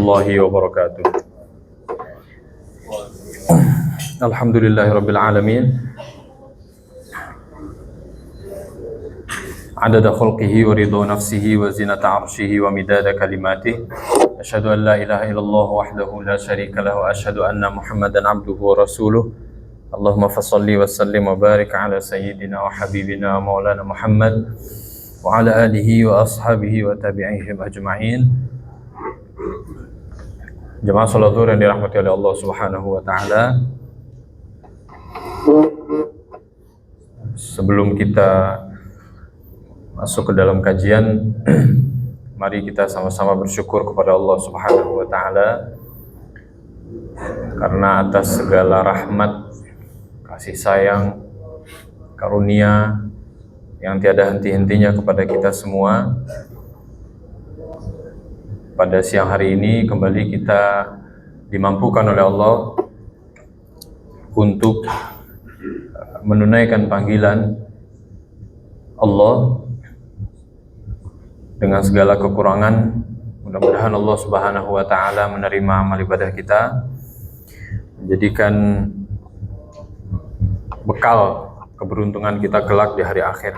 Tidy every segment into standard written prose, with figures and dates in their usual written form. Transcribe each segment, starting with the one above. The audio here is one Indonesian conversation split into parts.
warahmatullahi wabarakatuh. Alhamdulillahirabbil alamin. Adada khalqihi wa ridha nafsihi wa zinata 'arsyihi wa midada kalimatihi. Asyhadu an la ilaha illallah wahdahu la syarika lahu wa asyhadu anna Muhammadan 'abduhu wa rasuluh. Allahumma fashalli wa sallim wa barik ala sayyidina wa habibina maulana Muhammad wa ala alihi wa ashabihi wa tabi'ihim ajma'in. Jemaah salat zuhur yang dirahmati oleh Allah Subhanahu wa taala. Sebelum kita masuk ke dalam kajian, mari kita sama-sama bersyukur kepada Allah Subhanahu wa taala karena atas segala rahmat, kasih sayang, karunia yang tiada henti-hentinya kepada kita semua. Pada siang hari ini kembali kita dimampukan oleh Allah untuk menunaikan panggilan Allah dengan segala kekurangan. Mudah-mudahan Allah Subhanahu wa taala menerima amal ibadah kita, menjadikan bekal keberuntungan kita kelak di hari akhir.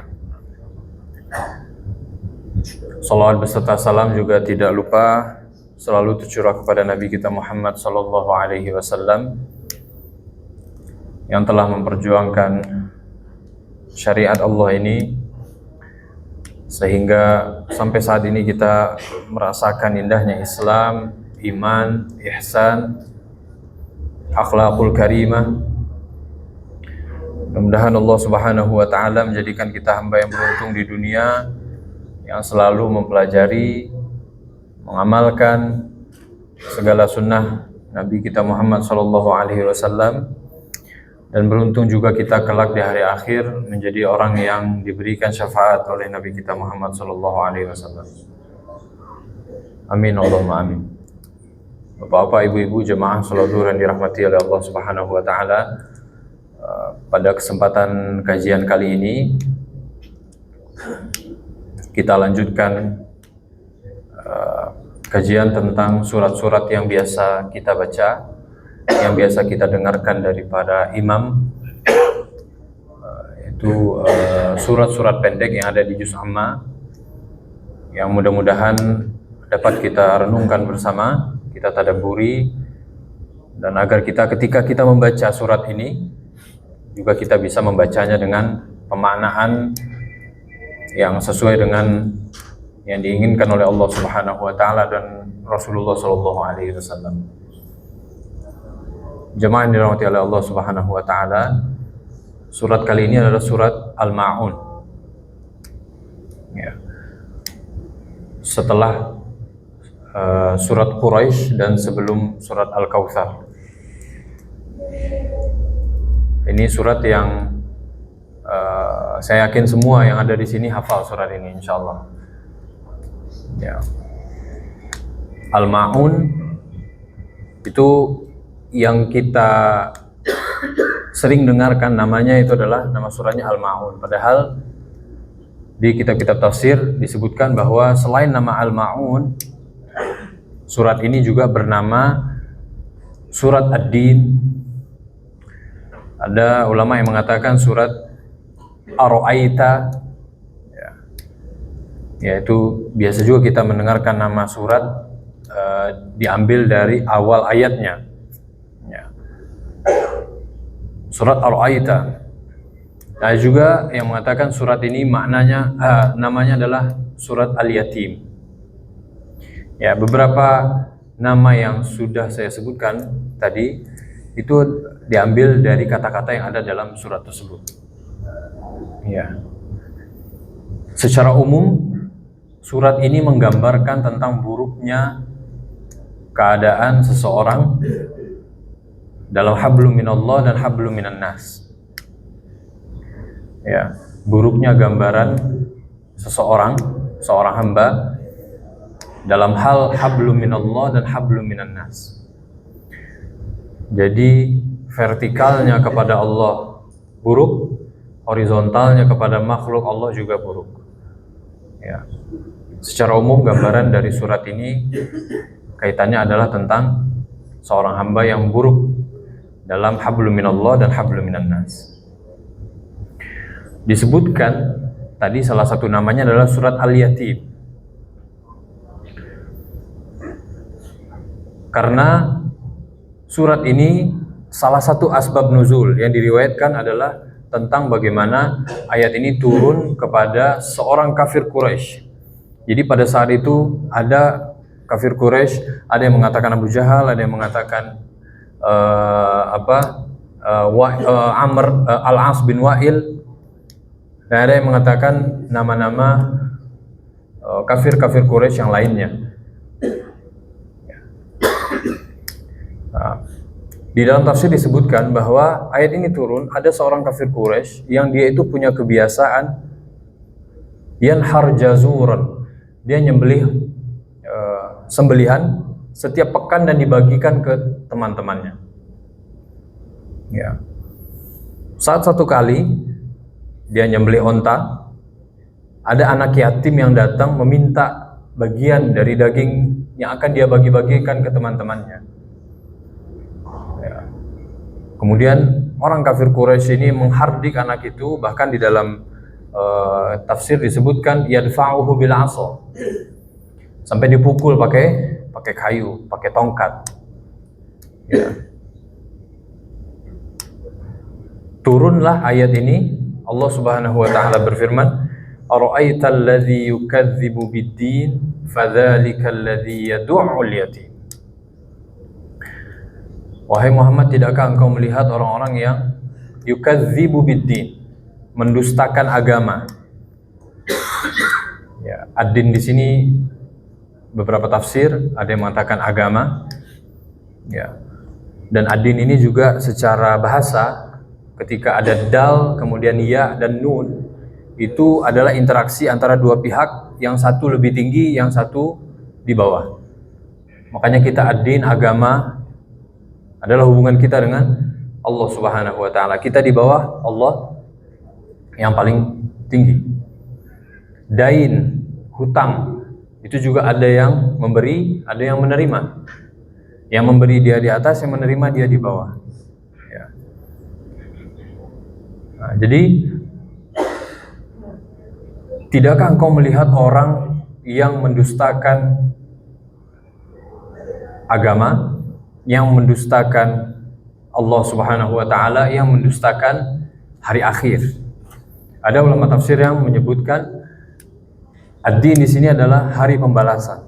Salawat beserta salam juga tidak lupa selalu tercurah kepada Nabi kita Muhammad sallallahu alaihi wasallam yang telah memperjuangkan syariat Allah ini sehingga sampai saat ini kita merasakan indahnya Islam, iman, ihsan, akhlakul karimah. Mudah-mudahan Allah Subhanahu wa taala menjadikan kita hamba yang beruntung di dunia, yang selalu mempelajari, mengamalkan segala sunnah Nabi kita Muhammad sallallahu alaihi wasallam, dan beruntung juga kita kelak di hari akhir menjadi orang yang diberikan syafaat oleh Nabi kita Muhammad sallallahu alaihi wasallam. Amin Allahumma amin. Bapak-bapak, ibu-ibu, jemaah salat zuhur yang dirahmati oleh Allah Subhanahu wa taala, pada kesempatan kajian kali ini kita lanjutkan kajian tentang surat-surat yang biasa kita baca, yang biasa kita dengarkan daripada imam, yaitu surat-surat pendek yang ada di juz amma, yang mudah-mudahan dapat kita renungkan bersama, kita tadabburi, dan agar kita ketika kita membaca surat ini juga kita bisa membacanya dengan pemaknaan yang sesuai dengan yang diinginkan oleh Allah Subhanahu wa taala dan Rasulullah sallallahu alaihi wasallam. Jemaah yang dirahmati oleh Allah Subhanahu wa taala, surat kali ini adalah surat Al-Ma'un. Ya. Setelah surat Quraisy dan sebelum surat Al-Kautsar. Ini surat yang saya yakin semua yang ada di sini hafal surat ini, insyaallah. Ya. Al-Ma'un itu yang kita sering dengarkan namanya itu adalah nama suratnya Al-Ma'un. Padahal di kitab-kitab tafsir disebutkan bahwa selain nama Al-Ma'un, surat ini juga bernama surat Ad-Din. Ada ulama yang mengatakan surat Ar-Ra'aita, ya, yaitu biasa juga kita mendengarkan nama surat diambil dari awal ayatnya, ya. Surat Ar-Ra'aita. Ada juga yang mengatakan surat ini maknanya namanya adalah surat Al-Yatim. Ya, beberapa nama yang sudah saya sebutkan tadi itu diambil dari kata-kata yang ada dalam surat tersebut. Ya. Secara umum surat ini menggambarkan tentang buruknya keadaan seseorang dalam hablum minallah dan hablum minan nas. Ya, buruknya gambaran seorang hamba dalam hal hablum minallah dan hablum minan nas. Jadi vertikalnya kepada Allah buruk, horizontalnya kepada makhluk Allah juga buruk. Ya. Secara umum gambaran dari surat ini kaitannya adalah tentang seorang hamba yang buruk dalam hablum minallah dan hablum minan nas. Disebutkan tadi salah satu namanya adalah surat Al-Yatim. Karena surat ini salah satu asbab nuzul yang diriwayatkan adalah tentang bagaimana ayat ini turun kepada seorang kafir Quraisy. Jadi pada saat itu ada kafir Quraisy, ada yang mengatakan Abu Jahal, ada yang mengatakan Amr Al-As bin Wa'il, dan ada yang mengatakan nama-nama kafir-kafir Quraisy yang lainnya. Di dalam tafsir disebutkan bahwa ayat ini turun, ada seorang kafir Quraisy yang dia itu punya kebiasaan yanhar jazuran, dia nyembelih sembelihan setiap pekan dan dibagikan ke teman-temannya. Ya. Saat satu kali dia nyembelih onta, ada anak yatim yang datang meminta bagian dari daging yang akan dia bagi-bagikan ke teman-temannya. Ya. Kemudian orang kafir Quraisy ini menghardik anak itu, bahkan di dalam tafsir disebutkan yadfa'uhu bil 'asa, sampai dipukul pakai kayu, pakai tongkat. Ya. Turunlah ayat ini. Allah Subhanahu wa taala berfirman, "Ara'aital ladzi yukadzibu bid-din, fadzalikal ladzi yad'u'ul yatim." Wahai Muhammad, tidakkah engkau melihat orang-orang yang yukadzibu bid-din, mendustakan agama? Ya, ad-din di sini beberapa tafsir, ada yang mengatakan agama. Ya. Dan ad-din ini juga secara bahasa, ketika ada dal, kemudian ya dan nun, itu adalah interaksi antara dua pihak, yang satu lebih tinggi, yang satu di bawah. Makanya kita ad-din, agama, adalah hubungan kita dengan Allah Subhanahu wa taala. Kita di bawah Allah yang paling tinggi. Dain, hutang, itu juga ada yang memberi, ada yang menerima. Yang memberi dia di atas, yang menerima dia di bawah. Ya. Nah, jadi tidakkah engkau melihat orang yang mendustakan agama, yang mendustakan Allah Subhanahu wa taala, yang mendustakan hari akhir? Ada ulama tafsir yang menyebutkan ad-din di sini adalah hari pembalasan.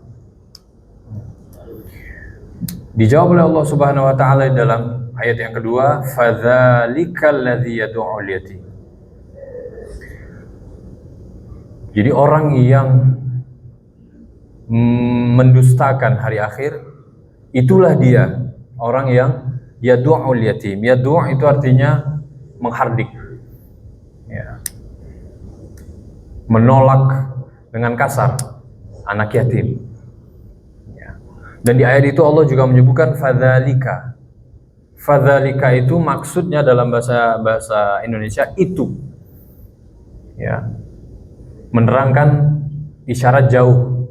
Dijawab oleh Allah Subhanahu wa taala dalam ayat yang kedua, fadzalikal ladzi yad'u'ul yatim. Jadi orang yang mendustakan hari akhir, itulah dia orang yang yad'u'ul yatim. Yad'u' itu artinya menghardik. Ya. Menolak dengan kasar anak yatim. Ya. Dan di ayat itu Allah juga menyebutkan fadzalika. Fadzalika itu maksudnya dalam bahasa Indonesia itu. Ya. Menerangkan isyarat jauh.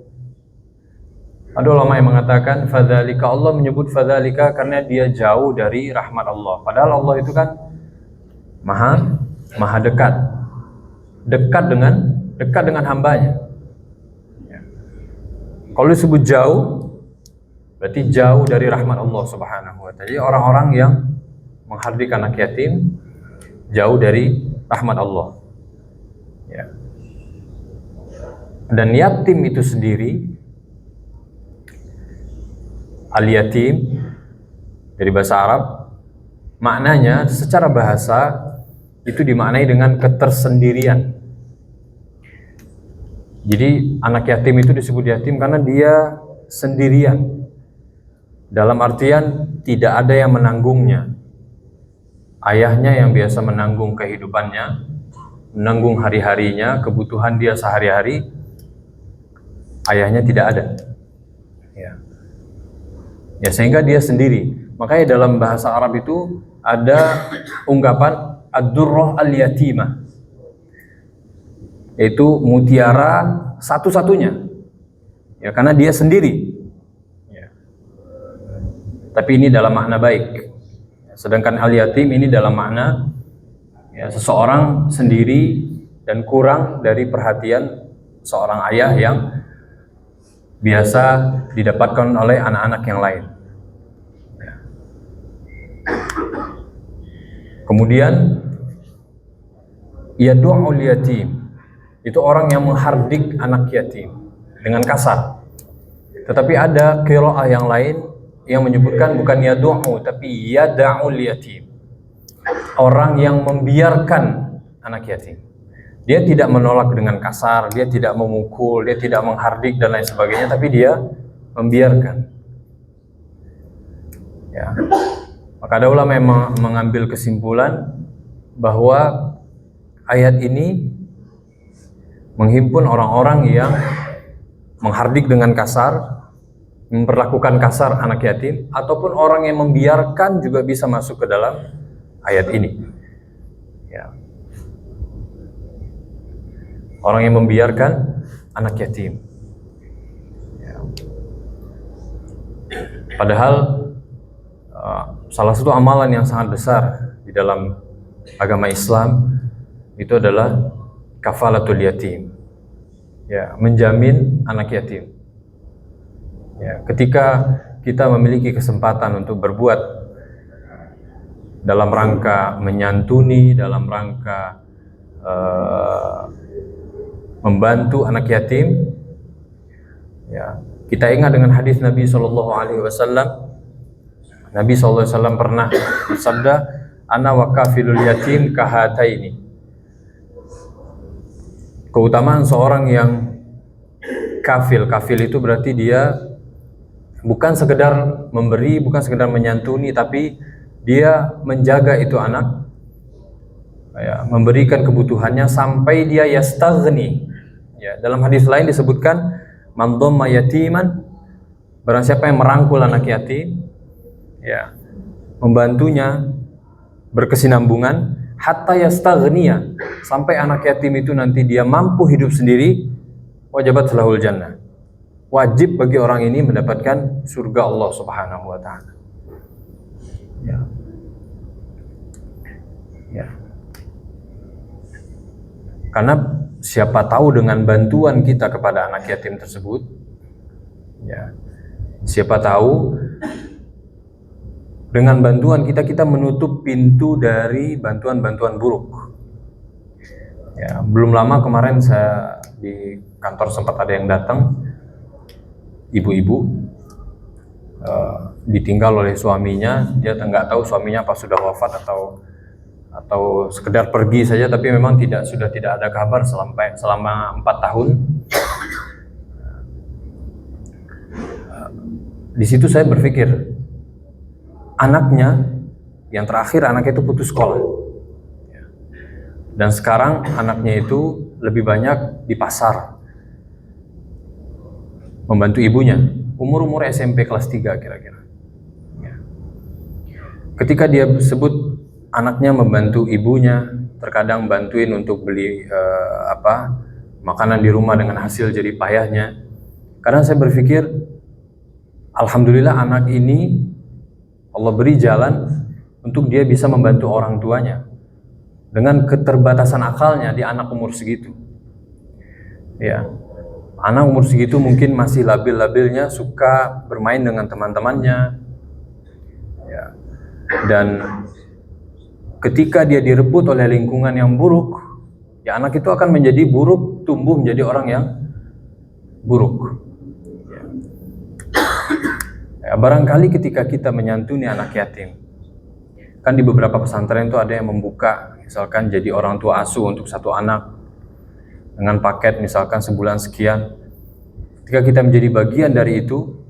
Ada ulama yang mengatakan fadzalika, Allah menyebut fadzalika karena dia jauh dari rahmat Allah. Padahal Allah itu kan maha dekat. Dekat dengan hambanya. Ya. Kalau disebut jauh, berarti jauh dari rahmat Allah Subhanahu wa taala. Jadi orang-orang yang menghardik anak yatim jauh dari rahmat Allah. Ya. Dan yatim itu sendiri, al-yatim dari bahasa Arab, maknanya secara bahasa itu dimaknai dengan ketersendirian. Jadi anak yatim itu disebut yatim karena dia sendirian. Dalam artian tidak ada yang menanggungnya. Ayahnya yang biasa menanggung kehidupannya, menanggung hari-harinya, kebutuhan dia sehari-hari, ayahnya tidak ada. Ya, sehingga dia sendiri. Makanya dalam bahasa Arab itu ada ungkapan ad-durrah al-yatimah, yaitu mutiara satu-satunya. Ya, karena dia sendiri. Ya. tapi ini dalam makna baik. Sedangkan al-yatim ini dalam makna seseorang sendiri dan kurang dari perhatian seorang ayah yang biasa didapatkan oleh anak-anak yang lain. Kemudian yadu'ul yatim, itu orang yang menghardik anak yatim dengan kasar. Tetapi ada qiraah yang lain yang menyebutkan bukan yadu'u tapi yada'ul yatim, orang yang membiarkan anak yatim. Dia tidak menolak dengan kasar, dia tidak memukul, dia tidak menghardik dan lain sebagainya, tapi dia membiarkan. Ya. Maka ada ulama yang mengambil kesimpulan bahwa ayat ini menghimpun orang-orang yang menghardik dengan kasar, memperlakukan kasar anak yatim, ataupun orang yang membiarkan juga bisa masuk ke dalam ayat ini. Ya. Orang yang membiarkan anak yatim. Ya. Padahal salah satu amalan yang sangat besar di dalam agama Islam itu adalah kafalatul yatim. Ya, menjamin anak yatim. Ya, ketika kita memiliki kesempatan untuk berbuat dalam rangka menyantuni, dalam rangka membantu anak yatim, ya, kita ingat dengan hadis Nabi SAW. Nabi SAW pernah bersabda, "Ana wa kafilul yatim kahataini." Keutamaan seorang yang kafil itu berarti dia bukan sekedar memberi, bukan sekedar menyantuni, tapi dia menjaga itu anak, ya, memberikan kebutuhannya sampai dia yastaghni. Ya, dalam hadis lain disebutkan, "Man dhamma yatiman," barang siapa yang merangkul anak yatim, ya, membantunya berkesinambungan, hatta yastaghniya, sampai anak yatim itu nanti dia mampu hidup sendiri, wajabat lahul jannah. Wajib bagi orang ini mendapatkan surga Allah Subhanahu wa taala. Ya. Ya. Karena siapa tahu dengan bantuan kita kepada anak yatim tersebut, ya, siapa tahu dengan bantuan kita menutup pintu dari bantuan-bantuan buruk. Ya, belum lama kemarin saya di kantor sempat ada yang datang, ibu-ibu ditinggal oleh suaminya, dia nggak tahu suaminya apa sudah wafat atau sekedar pergi saja, tapi memang sudah tidak ada kabar selama 4 tahun. Di situ saya berpikir, anaknya yang terakhir, anaknya itu putus sekolah, dan sekarang anaknya itu lebih banyak di pasar membantu ibunya, umur SMP kelas 3 kira-kira. Ketika dia sebut anaknya membantu ibunya, terkadang bantuin untuk beli makanan di rumah dengan hasil jerih payahnya, kadang saya berpikir, alhamdulillah anak ini Allah beri jalan untuk dia bisa membantu orang tuanya dengan keterbatasan akalnya di anak umur segitu. Ya, anak umur segitu mungkin masih labil-labilnya, suka bermain dengan teman-temannya. Ya. Dan ketika dia direbut oleh lingkungan yang buruk, ya anak itu akan menjadi buruk, tumbuh menjadi orang yang buruk. Ya, barangkali ketika kita menyantuni anak yatim, kan di beberapa pesantren itu ada yang membuka, misalkan jadi orang tua asuh untuk satu anak dengan paket misalkan sebulan sekian. Ketika kita menjadi bagian dari itu,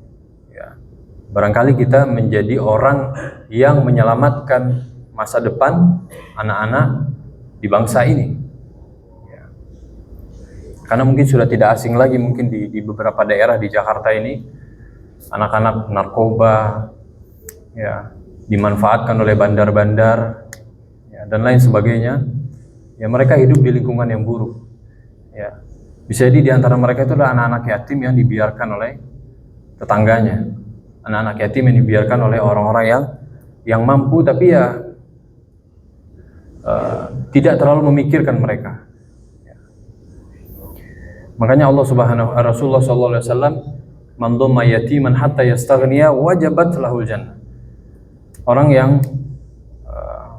ya, barangkali kita menjadi orang yang menyelamatkan masa depan anak-anak di bangsa ini. Ya. Karena mungkin sudah tidak asing lagi mungkin di beberapa daerah di Jakarta ini, anak-anak narkoba, ya, dimanfaatkan oleh bandar-bandar, ya, dan lain sebagainya. Ya, mereka hidup di lingkungan yang buruk. Ya, bisa jadi di antara mereka itu adalah anak-anak yatim yang dibiarkan oleh tetangganya, anak-anak yatim yang dibiarkan oleh orang-orang yang mampu, tapi ya tidak terlalu memikirkan mereka. Makanya Rasulullah sallallahu alaihi wasallam, man dhamma yatiman hatta yastaghniya wajabat lahul jannah. Orang yang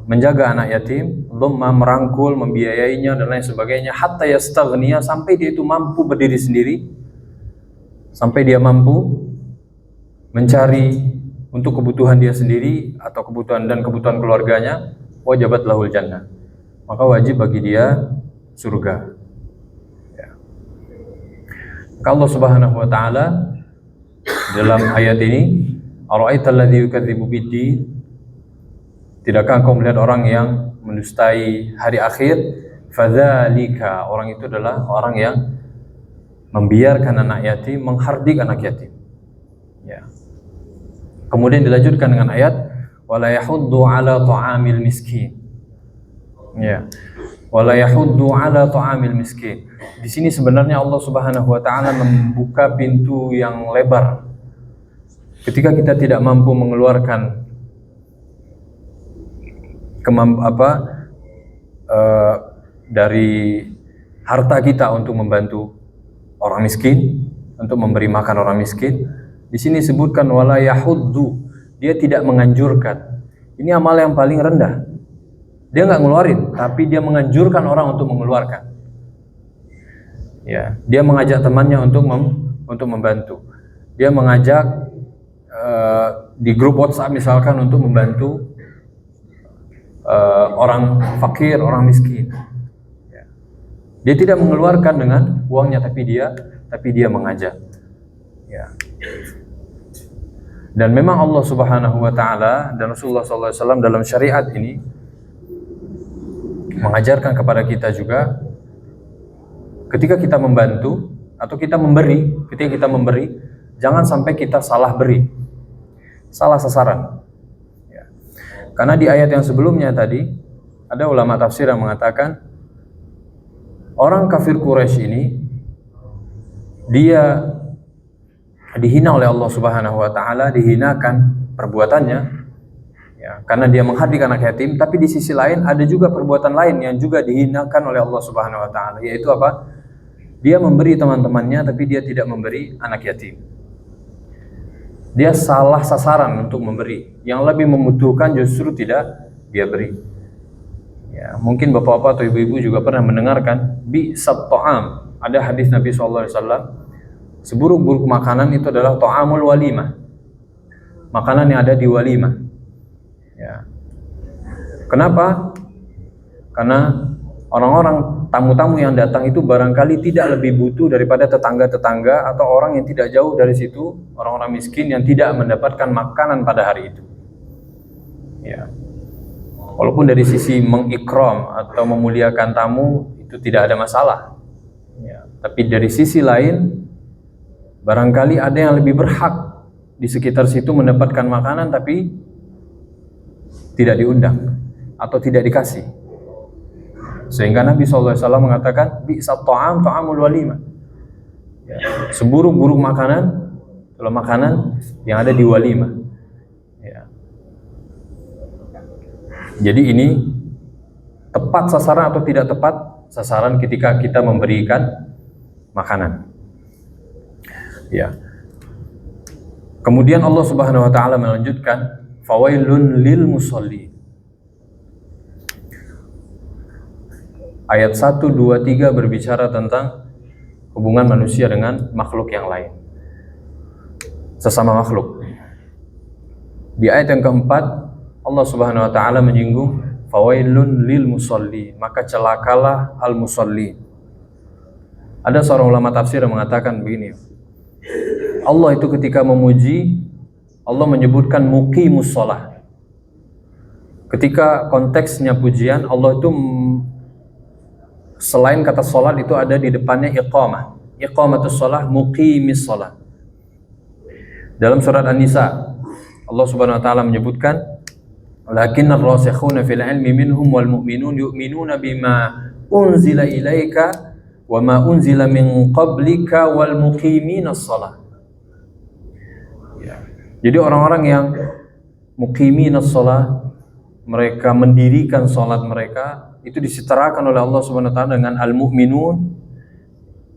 menjaga anak yatim, dhamma, merangkul, membiayainya dan lain sebagainya, hatta yastaghniya, sampai dia itu mampu berdiri sendiri, sampai dia mampu mencari untuk kebutuhan dia sendiri atau kebutuhan keluarganya, wajabat lahul jannah, maka wajib bagi dia surga. Allah Subhanahu wa taala dalam ayat ini, ara'aital ladzi yukadzibu biddin, tidakkah engkau melihat orang yang mendustai hari akhir? Fadzalika, orang itu adalah orang yang membiarkan anak yatim, menghardik anak yatim. Ya. Kemudian dilanjutkan dengan ayat wala yahuddu ala ta'amil miskin. Ya. Wala yahuddu ala ta'amil miskin. Di sini sebenarnya Allah Subhanahu wa taala membuka pintu yang lebar. Ketika kita tidak mampu mengeluarkan dari harta kita untuk membantu orang miskin, untuk memberi makan orang miskin, di sini disebutkan wala yahuddu, dia tidak menganjurkan. Ini amal yang paling rendah. Dia nggak ngeluarin, tapi dia menganjurkan orang untuk mengeluarkan. Ya, dia mengajak temannya untuk membantu. Dia mengajak di grup WhatsApp misalkan untuk membantu orang fakir, orang miskin. Ya. Dia tidak mengeluarkan dengan uangnya, tapi dia mengajak. Ya. Dan memang Allah Subhanahu wa taala dan Rasulullah sallallahu alaihi wasallam dalam syariat ini mengajarkan kepada kita juga, ketika kita membantu atau ketika kita memberi, jangan sampai kita salah beri, salah sasaran. Ya. Karena di ayat yang sebelumnya tadi, ada ulama tafsir yang mengatakan, orang kafir Quraisy ini, dia dihina oleh Allah Subhanahu wa taala, dihinakan perbuatannya, ya, karena dia menghardik anak yatim. Tapi di sisi lain ada juga perbuatan lain yang juga dihinakan oleh Allah Subhanahu wa taala, yaitu apa? Dia memberi teman-temannya, tapi dia tidak memberi anak yatim. Dia salah sasaran untuk memberi. Yang lebih membutuhkan justru tidak dia beri. Ya, mungkin bapak-bapak atau ibu-ibu juga pernah mendengarkan bi'sat ta'am. Ada hadis Nabi SAW, seburuk-buruk makanan itu adalah ta'amul walimah, makanan yang ada di walimah. Ya. Kenapa? Karena orang-orang, tamu-tamu yang datang itu barangkali tidak lebih butuh daripada tetangga-tetangga atau orang yang tidak jauh dari situ, orang-orang miskin yang tidak mendapatkan makanan pada hari itu. Ya. Walaupun dari sisi mengikram atau memuliakan tamu itu tidak ada masalah. Ya. Tapi dari sisi lain, barangkali ada yang lebih berhak di sekitar situ mendapatkan makanan tapi tidak diundang atau tidak dikasih. Sehingga Nabi SAW mengatakan bi'sat ta'am ta'amul walimah. Ya, seburuk-buruk makanan adalah makanan yang ada di walimah. Ya. Jadi ini tepat sasaran atau tidak tepat sasaran ketika kita memberikan makanan. Ya. Kemudian Allah Subhanahu wa taala melanjutkan fawailun lil mushallin. Ayat 1, 2, 3 berbicara tentang hubungan manusia dengan makhluk yang lain, sesama makhluk. Di ayat yang keempat, Allah Subhanahu wa taala menyinggung fawailun lil musalli, maka celakalah al musalli. Ada seorang ulama tafsir yang mengatakan begini, Allah itu ketika memuji, Allah menyebutkan muqimus shalah. Ketika konteksnya pujian, Allah itu selain kata salat itu ada di depannya iqamah. Iqamatus shalah, muqimis shalah. Dalam surat An-Nisa, Allah Subhanahu wa taala menyebutkan, lakinnar rasikhuna fil ilmi minhum wal mu'minun yu'minuna bima unzila ilaika wa ma unzila min qablika wal muqiminas shalah. Ya. Jadi orang-orang yang muqiminas shalah, mereka mendirikan salat mereka, itu disetarakan oleh Allah Subhanahu wa taala dengan al-mu'minun,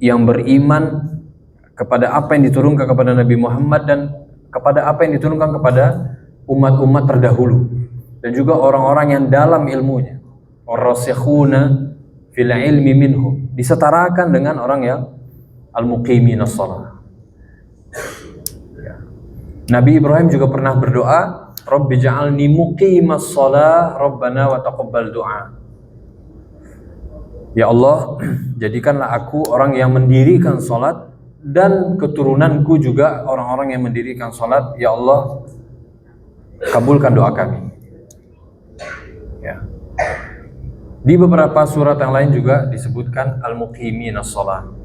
yang beriman kepada apa yang diturunkan kepada Nabi Muhammad dan kepada apa yang diturunkan kepada umat-umat terdahulu, dan juga orang-orang yang dalam ilmunya, ar-rasikhuna fil ilmi minhum, disetarakan dengan orang yang al-muqiminas shalah. Nabi Ibrahim juga pernah berdoa, Rabbi ja'alni muqimas shalah Rabbana wa taqabbal du'a. Ya Allah, jadikanlah aku orang yang mendirikan salat dan keturunanku juga orang-orang yang mendirikan salat. Ya Allah, kabulkan doa kami. Ya. Di beberapa surat yang lain juga disebutkan al-muqiminas shalah.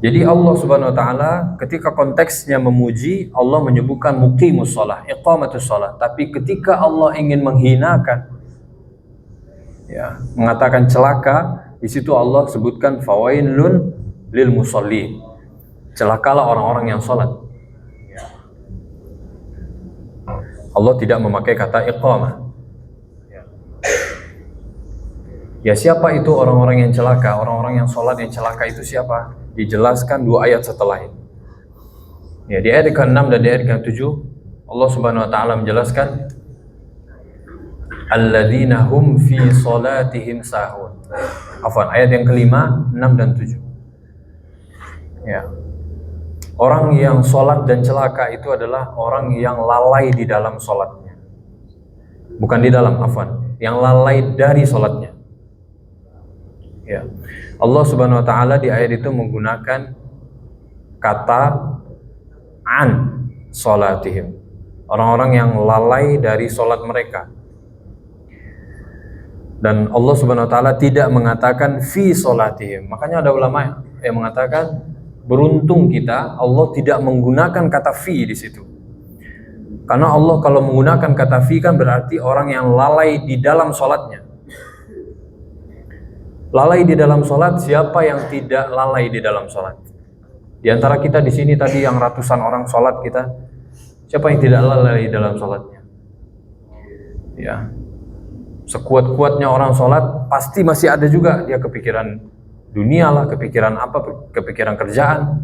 Jadi Allah Subhanahu wa taala ketika konteksnya memuji, Allah menyebutkan muqimus shalah, iqamatus shalah. Tapi ketika Allah ingin menghinakan, ya, mengatakan celaka, di situ Allah sebutkan fawailun lil musallin. Celakalah orang-orang yang salat. Allah tidak memakai kata iqamah. Ya, siapa itu orang-orang yang celaka? Orang-orang yang salat yang celaka itu siapa? Dijelaskan dua ayat setelah ini. Ya, di ayat ke-6 dan di ayat ke-7 Allah Subhanahu wa taala menjelaskan alladzina hum fi salatihim sahun. Afwan, ayat yang kelima, 6 dan 7. Ya. Orang yang salat dan celaka itu adalah orang yang lalai di dalam salatnya. Bukan di dalam, afwan, yang lalai dari salatnya. Ya. Allah Subhanahu wa taala di ayat itu menggunakan kata an salatihim. Orang-orang yang lalai dari salat mereka. Dan Allah Subhanahu wa taala tidak mengatakan fi salatihim. Makanya ada ulama yang mengatakan beruntung kita Allah tidak menggunakan kata fi di situ. Karena Allah kalau menggunakan kata fi kan berarti orang yang lalai di dalam salatnya. Lalai di dalam sholat, siapa yang tidak lalai di dalam sholat? Di antara kita di sini tadi yang ratusan orang sholat kita, siapa yang tidak lalai di dalam sholatnya? Ya, sekuat-kuatnya orang sholat, pasti masih ada juga dia kepikiran dunia lah, kepikiran apa, kepikiran kerjaan.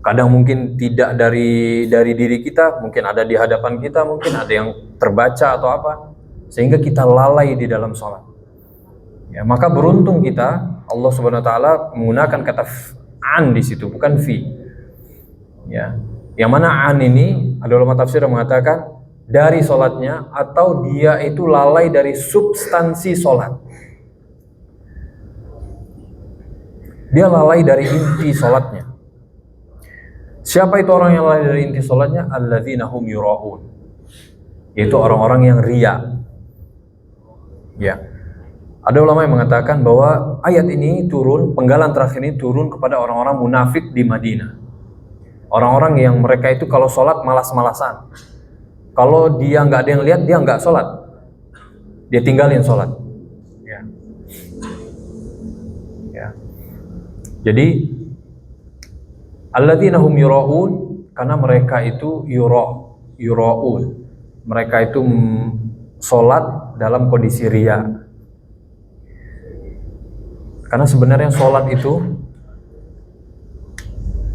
Kadang mungkin tidak dari diri kita, mungkin ada di hadapan kita, mungkin ada yang terbaca atau apa, sehingga kita lalai di dalam sholat. Ya, maka beruntung kita Allah Subhanahu wa taala menggunakan kata an di situ, bukan fi. Ya. Yang mana an ini ada ulama tafsir yang mengatakan dari salatnya atau dia itu lalai dari substansi salat. Dia lalai dari inti salatnya. Siapa itu orang yang lalai dari inti salatnya? Alladzina hum yura'un. Yaitu orang-orang yang riya. Ya. Ada ulama yang mengatakan bahwa ayat ini turun, penggalan terakhir ini turun kepada orang-orang munafik di Madinah. Orang-orang yang mereka itu kalau sholat malas-malasan. Kalau dia nggak ada yang lihat, dia nggak sholat. Dia tinggalin sholat. Ya. Ya. Jadi, alladzina hum yura'un, karena mereka itu yura'un. Mereka itu sholat dalam kondisi riya. Karena sebenarnya sholat itu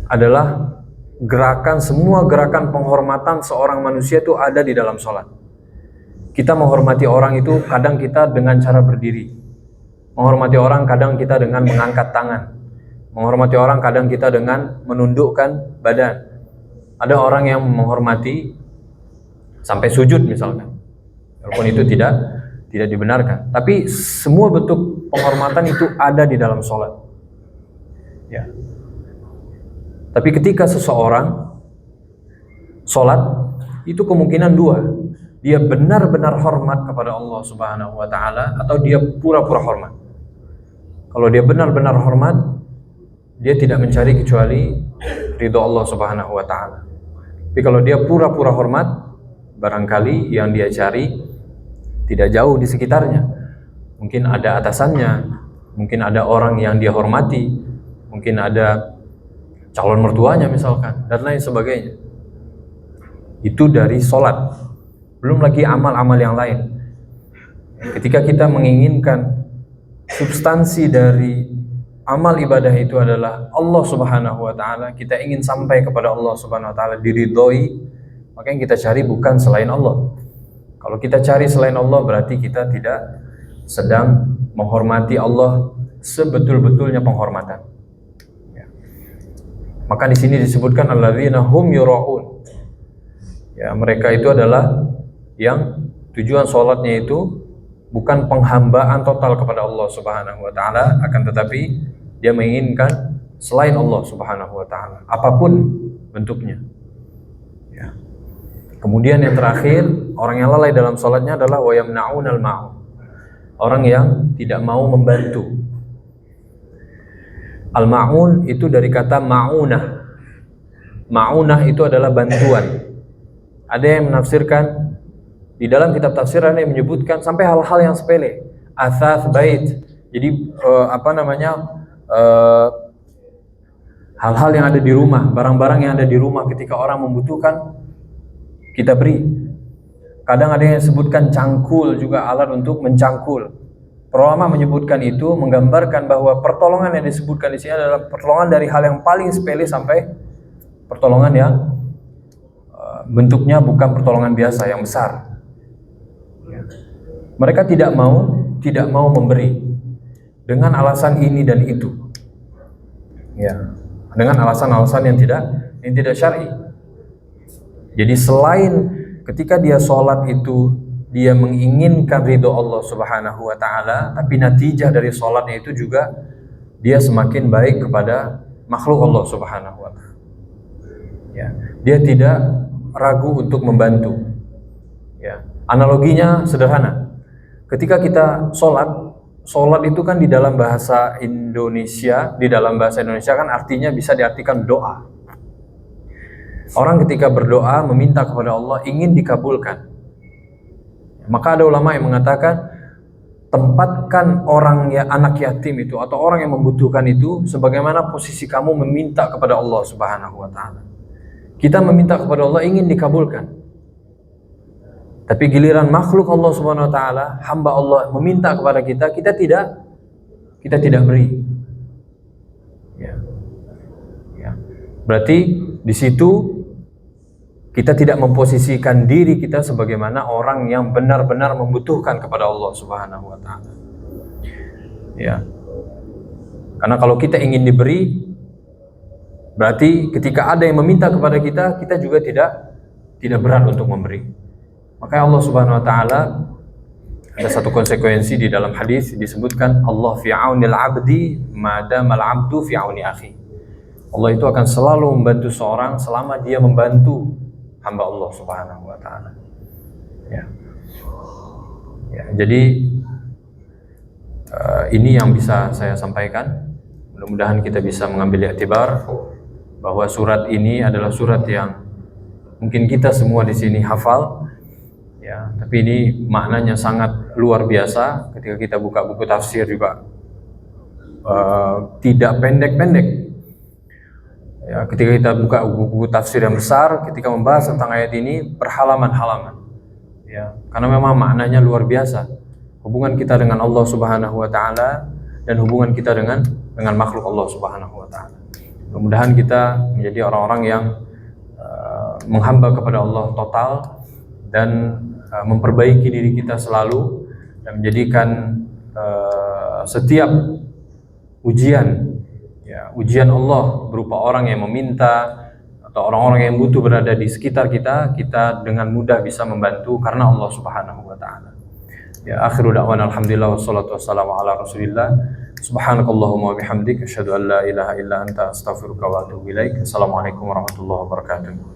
adalah gerakan, semua gerakan penghormatan seorang manusia itu ada di dalam sholat. Kita menghormati orang itu kadang kita dengan cara berdiri. Menghormati orang kadang kita dengan mengangkat tangan. Menghormati orang kadang kita dengan menundukkan badan. Ada orang yang menghormati sampai sujud misalkan. Walaupun itu tidak dibenarkan. Tapi semua bentuk penghormatan itu ada di dalam sholat. Ya. Tapi ketika seseorang sholat, itu kemungkinan dua. Dia benar-benar hormat kepada Allah Subhanahu wa ta'ala atau dia pura-pura hormat. Kalau dia benar-benar hormat, dia tidak mencari kecuali ridho Allah Subhanahu wa ta'ala. Tapi kalau dia pura-pura hormat, barangkali yang dia cari tidak jauh di sekitarnya. Mungkin ada atasannya, mungkin ada orang yang dia hormati, mungkin ada calon mertuanya misalkan, dan lain sebagainya. Itu dari sholat. Belum lagi amal-amal yang lain. Ketika kita menginginkan substansi dari amal ibadah itu adalah Allah Subhanahu wa taala, kita ingin sampai kepada Allah Subhanahu wa taala, diridhoi, maka yang kita cari bukan selain Allah. Kalau kita cari selain Allah berarti kita tidak sedang menghormati Allah sebetul-betulnya penghormatan. Ya. Maka di sini disebutkan alladzina hum yura'un. Ya, mereka itu adalah yang tujuan sholatnya itu bukan penghambaan total kepada Allah Subhanahu wa taala, akan tetapi dia menginginkan selain Allah Subhanahu wa taala, apapun bentuknya. Ya. Kemudian yang terakhir, orang yang lalai dalam sholatnya adalah wa yamna'unal ma'un. Orang yang tidak mau membantu. Al-ma'un itu dari kata ma'unah. Ma'unah itu adalah bantuan. Ada yang menafsirkan, di dalam kitab tafsir ada yang menyebutkan sampai hal-hal yang sepele. Athas bait. Jadi hal-hal yang ada di rumah, barang-barang yang ada di rumah ketika orang membutuhkan, kita beri. Kadang ada yang sebutkan cangkul, juga alat untuk mencangkul. Para ulama menyebutkan itu menggambarkan bahwa pertolongan yang disebutkan di sini adalah pertolongan dari hal yang paling sepele sampai pertolongan yang bentuknya bukan pertolongan biasa yang besar. Mereka tidak mau memberi dengan alasan ini dan itu. Ya, dengan alasan-alasan yang tidak syar'i. Jadi selain ketika dia sholat itu dia menginginkan ridho Allah Subhanahu wa taala, tapi natijah dari sholatnya itu juga dia semakin baik kepada makhluk Allah Subhanahu wa taala. Ya, dia tidak ragu untuk membantu. Ya, analoginya sederhana. Ketika kita sholat itu kan di dalam bahasa Indonesia kan artinya bisa diartikan doa. Orang ketika berdoa meminta kepada Allah ingin dikabulkan. Maka ada ulama yang mengatakan tempatkan anak yatim itu atau orang yang membutuhkan itu sebagaimana posisi kamu meminta kepada Allah Subhanahu wa taala. Kita meminta kepada Allah ingin dikabulkan. Tapi giliran makhluk Allah Subhanahu wa taala, hamba Allah meminta kepada kita, kita tidak beri. Ya. Berarti di situ kita tidak memposisikan diri kita sebagaimana orang yang benar-benar membutuhkan kepada Allah Subhanahu wa taala. Ya. Karena kalau kita ingin diberi, berarti ketika ada yang meminta kepada kita, kita juga tidak berat untuk memberi. Makanya Allah Subhanahu wa taala ada satu konsekuensi di dalam hadis disebutkan Allah fi aunil abdi madamal abdu fi auni akhi. Allah itu akan selalu membantu seorang selama dia membantu hamba Allah Subhanahu wa taala. Ya, jadi ini yang bisa saya sampaikan. Mudah-mudahan kita bisa mengambil iktibar bahwa surat ini adalah surat yang mungkin kita semua di sini hafal. Ya, tapi ini maknanya sangat luar biasa. Ketika kita buka buku tafsir juga tidak pendek-pendek. Ya, ketika kita buka buku tafsir yang besar, ketika membahas tentang ayat ini berhalaman-halaman. Ya, karena memang maknanya luar biasa. Hubungan kita dengan Allah Subhanahu wa taala dan hubungan kita dengan makhluk Allah Subhanahu wa taala. Mudah-mudahan kita menjadi orang-orang yang menghamba kepada Allah total dan memperbaiki diri kita selalu dan menjadikan setiap ujian Allah berupa orang yang meminta atau orang-orang yang butuh berada di sekitar kita dengan mudah bisa membantu karena Allah Subhanahu wa taala. Ya, akhiru da'wana alhamdulillah wassalatu wassalamu ala Rasulillah. Subhanakallahumma wa bihamdik asyhadu an la ilaha illa anta astaghfiruka wa atubu ilaik. Assalamualaikum warahmatullahi wabarakatuh.